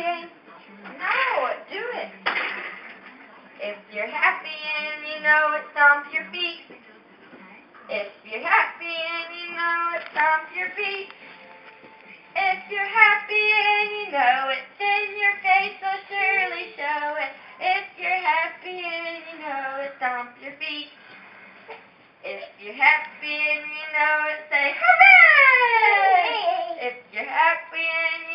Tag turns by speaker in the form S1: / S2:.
S1: and no, do it. If you're happy and you know it, stomp your feet. If you're happy and you know it, stomp your feet. If you're happy and you know it, then your face will surely show it. If you're happy and you know it, stomp your feet. If you're happy and you know it, say hooray! If you're happy and